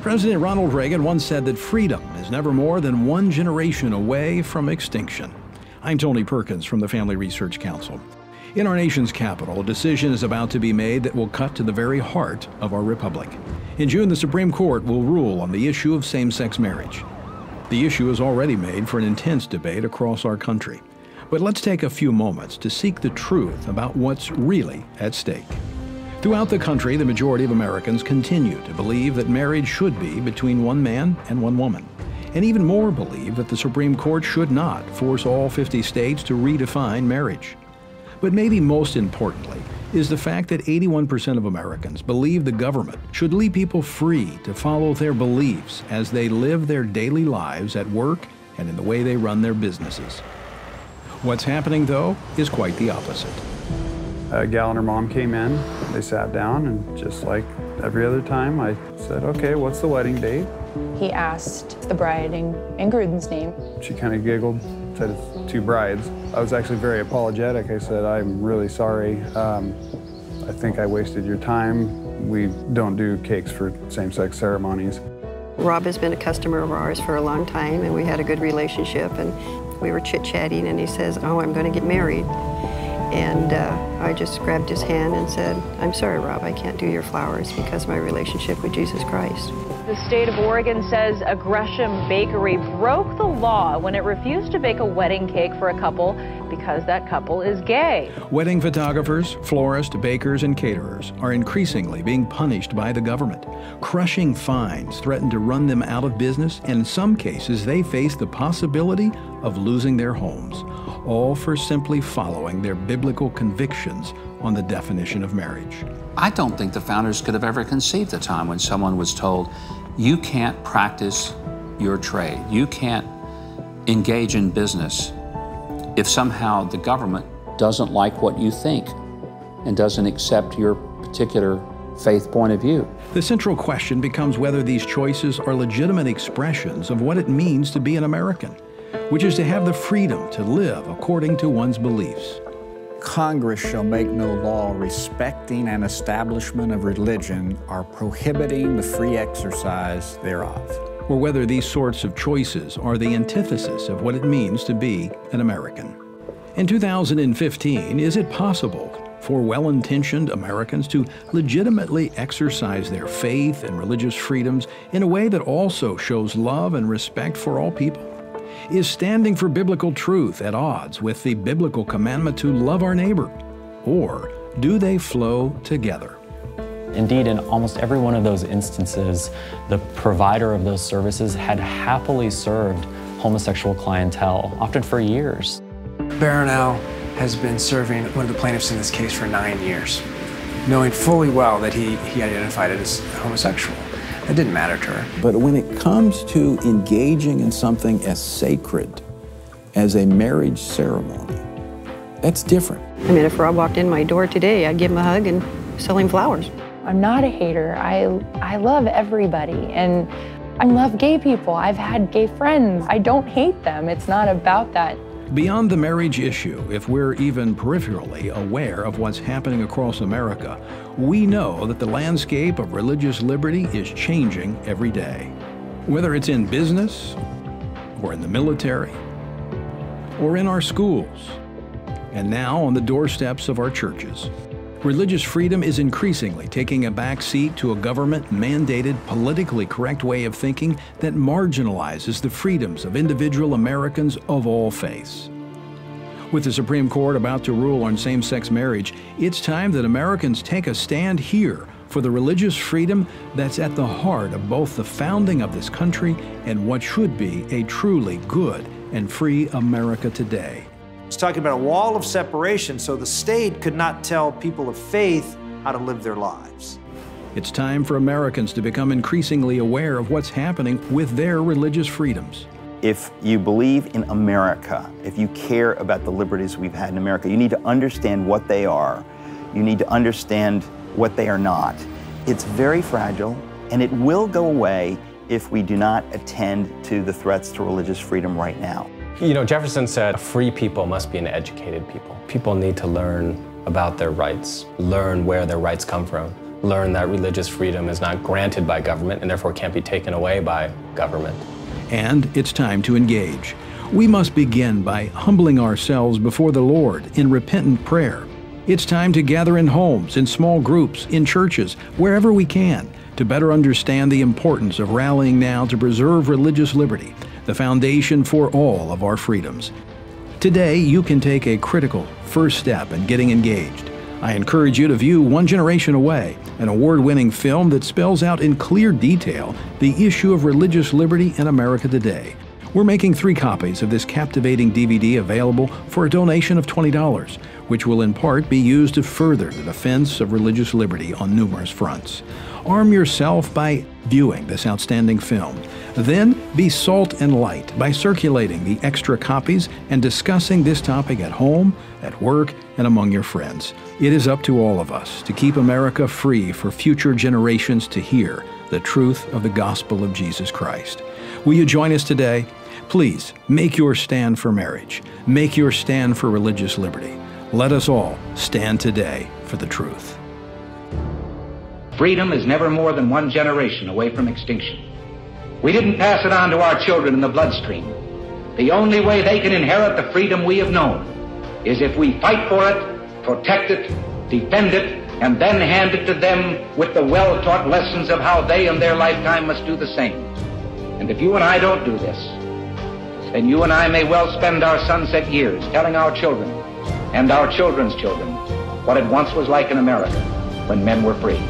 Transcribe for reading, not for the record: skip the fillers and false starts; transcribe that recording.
President Ronald Reagan once said that freedom is never more than one generation away from extinction. I'm Tony Perkins from the Family Research Council. In our nation's capital, a decision is about to be made that will cut to the very heart of our republic. In June, the Supreme Court will rule on the issue of same-sex marriage. The issue is already made for an intense debate across our country. But let's take a few moments to seek the truth about what's really at stake. Throughout the country, the majority of Americans continue to believe that marriage should be between one man and one woman. And even more believe that the Supreme Court should not force all 50 states to redefine marriage. But maybe most importantly is the fact that 81% of Americans believe the government should leave people free to follow their beliefs as they live their daily lives at work and in the way they run their businesses. What's happening, though, is quite the opposite. A gal and her mom came in, they sat down, and just like every other time, I said, okay, what's the wedding date? He asked the bride and groom's name. She kind of giggled, said it's two brides. I was actually very apologetic. I said, I'm really sorry. I think I wasted your time. We don't do cakes for same-sex ceremonies. Rob has been a customer of ours for a long time, and we had a good relationship, and we were chit-chatting, and he says, oh, I'm going to get married. And I just grabbed his hand and said, I'm sorry, Rob, I can't do your flowers because of my relationship with Jesus Christ. The state of Oregon says a Gresham bakery broke the law when it refused to bake a wedding cake for a couple because that couple is gay. Wedding photographers, florists, bakers, and caterers are increasingly being punished by the government. Crushing fines threaten to run them out of business, and in some cases they face the possibility of losing their homes, all for simply following their biblical convictions on the definition of marriage. I don't think the founders could have ever conceived a time when someone was told, you can't practice your trade, you can't engage in business if somehow the government doesn't like what you think and doesn't accept your particular faith point of view. The central question becomes whether these choices are legitimate expressions of what it means to be an American, which is to have the freedom to live according to one's beliefs. Congress shall make no law respecting an establishment of religion or prohibiting the free exercise thereof. Or whether these sorts of choices are the antithesis of what it means to be an American. In 2015, is it possible for well-intentioned Americans to legitimately exercise their faith and religious freedoms in a way that also shows love and respect for all people? Is standing for biblical truth at odds with the biblical commandment to love our neighbor? Or do they flow together? Indeed, in almost every one of those instances, the provider of those services had happily served homosexual clientele, often for years. Barronelle has been serving one of the plaintiffs in this case for 9 years, knowing fully well that he identified as homosexual. It didn't matter to her. But when it comes to engaging in something as sacred as a marriage ceremony, that's different. I mean, if Rob walked in my door today, I'd give him a hug and sell him flowers. I'm not a hater. I love everybody, and I love gay people. I've had gay friends. I don't hate them. It's not about that. Beyond the marriage issue, if we're even peripherally aware of what's happening across America, we know that the landscape of religious liberty is changing every day. Whether it's in business, or in the military, or in our schools, and now on the doorsteps of our churches. Religious freedom is increasingly taking a back seat to a government-mandated, politically correct way of thinking that marginalizes the freedoms of individual Americans of all faiths. With the Supreme Court about to rule on same-sex marriage, it's time that Americans take a stand here for the religious freedom that's at the heart of both the founding of this country and what should be a truly good and free America today. He's talking about a wall of separation so the state could not tell people of faith how to live their lives. It's time for Americans to become increasingly aware of what's happening with their religious freedoms. If you believe in America, if you care about the liberties we've had in America, you need to understand what they are. You need to understand what they are not. It's very fragile, and it will go away if we do not attend to the threats to religious freedom right now. You know, Jefferson said, a free people must be an educated people. People need to learn about their rights, learn where their rights come from, learn that religious freedom is not granted by government and therefore can't be taken away by government. And it's time to engage. We must begin by humbling ourselves before the Lord in repentant prayer. It's time to gather in homes, in small groups, in churches, wherever we can, to better understand the importance of rallying now to preserve religious liberty, the foundation for all of our freedoms. Today, you can take a critical first step in getting engaged. I encourage you to view One Generation Away, an award-winning film that spells out in clear detail the issue of religious liberty in America today. We're making 3 copies of this captivating DVD available for a donation of $20, which will in part be used to further the defense of religious liberty on numerous fronts. Arm yourself by viewing this outstanding film. Then be salt and light by circulating the extra copies and discussing this topic at home, at work, and among your friends. It is up to all of us to keep America free for future generations to hear the truth of the gospel of Jesus Christ. Will you join us today? Please make your stand for marriage. Make your stand for religious liberty. Let us all stand today for the truth. Freedom is never more than one generation away from extinction. We didn't pass it on to our children in the bloodstream. The only way they can inherit the freedom we have known is if we fight for it, protect it, defend it, and then hand it to them with the well-taught lessons of how they in their lifetime must do the same. And if you and I don't do this, then you and I may well spend our sunset years telling our children and our children's children what it once was like in America when men were free.